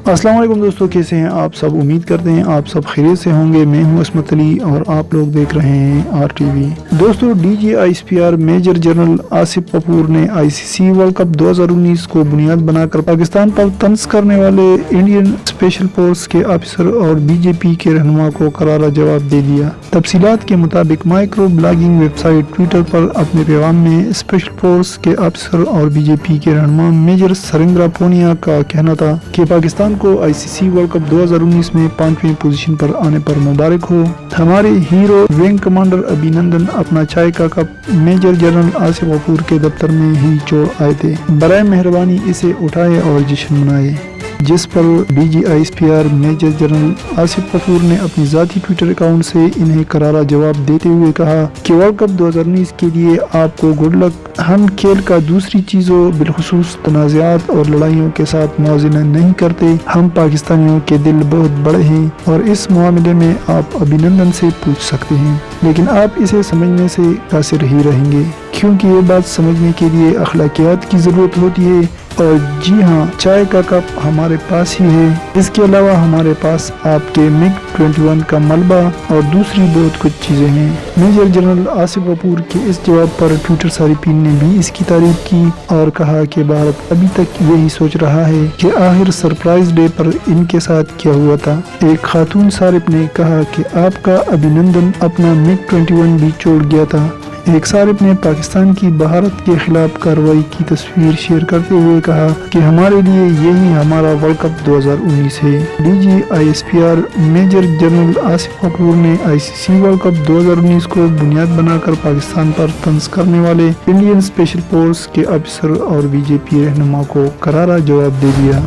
अस्सलाम वालेकुम दोस्तों, कैसे हैं आप सब। उम्मीद करते हैं आप सब खैरियत से होंगे। मैं हूं अस्मत अली और आप लोग देख रहे हैं RTV। दोस्तों, DGISPR major general Asif Ghafoor ने ICC वर्ल्ड कप 2019 को बुनियाद बनाकर पाकिस्तान पर तंज करने वाले इंडियन स्पेशल फोर्स के ऑफिसर और BJP के रहनुमा को करारा जवाब दे दिया। तफसीलात के मुताबिक माइक्रो ब्लॉगिंग वेबसाइट ट्विटर पर अपने पैगाम में स्पेशल फोर्स के ऑफिसर और BJP के रहनुमा मेजर सरिंद्रा पूनिया का कहना था कि पाकिस्तान को ICC वर्ल्ड कप 2019 में 5वीं पोजीशन पर आने पर मुबारक हो। हमारे हीरो विंग कमांडर अभिनंदन अपना चाय का cup major general Asif Ghafoor के दफ्तर में ही छोड़ आए थे। बराए मेहरबानी इसे उठाए और जश्न मनाए। जिस पर DGISPR major general Asif Ghafoor ने अपनी ज़ाती ट्विटर अकाउंट से इन्हें करारा जवाब देते हुए कहा कि वर्ल्ड कप 2019 के लिए आपको गुड लक। हम खेल का दूसरी चीज़ों बिलखुसूस तनाज़ात और लड़ाइयों के साथ मुआवजा नहीं करते। हम पाकिस्तानियों के दिल बहुत बड़े हैं और इस मामले में आप अभिनंदन से पूछ सकते हैं, लेकिन आप इसे समझने से कासिर ही रहेंगे क्योंकि ये बात समझने के लिए अखलाकियात की ज़रूरत होती है। और जी हाँ, चाय का कप हमारे पास ही है। इसके अलावा हमारे पास आपके MiG-21 का मलबा और दूसरी बहुत कुछ चीज़ें हैं। मेजर जनरल आसिफ कपूर के इस जवाब पर ट्विटर सारिफीन ने भी इसकी तारीफ की और कहा कि भारत अभी तक यही सोच रहा है कि आखिर सरप्राइज डे पर इनके साथ क्या हुआ था। एक खातून सारिफ ने कहा कि आपका अभिनंदन अपना MiG-21 भी छोड़ गया था। एक सारिफ ने पाकिस्तान की भारत के खिलाफ कार्रवाई की तस्वीर शेयर करते हुए कहा कि हमारे लिए यही हमारा वर्ल्ड कप 2019 है। DGISPR major general Asif Ghafoor ने ICC वर्ल्ड कप 2019 को बुनियाद बनाकर पाकिस्तान पर तंज करने वाले इंडियन स्पेशल फोर्स के ऑफिसर और BJP रहनुमा को करारा जवाब दे दिया।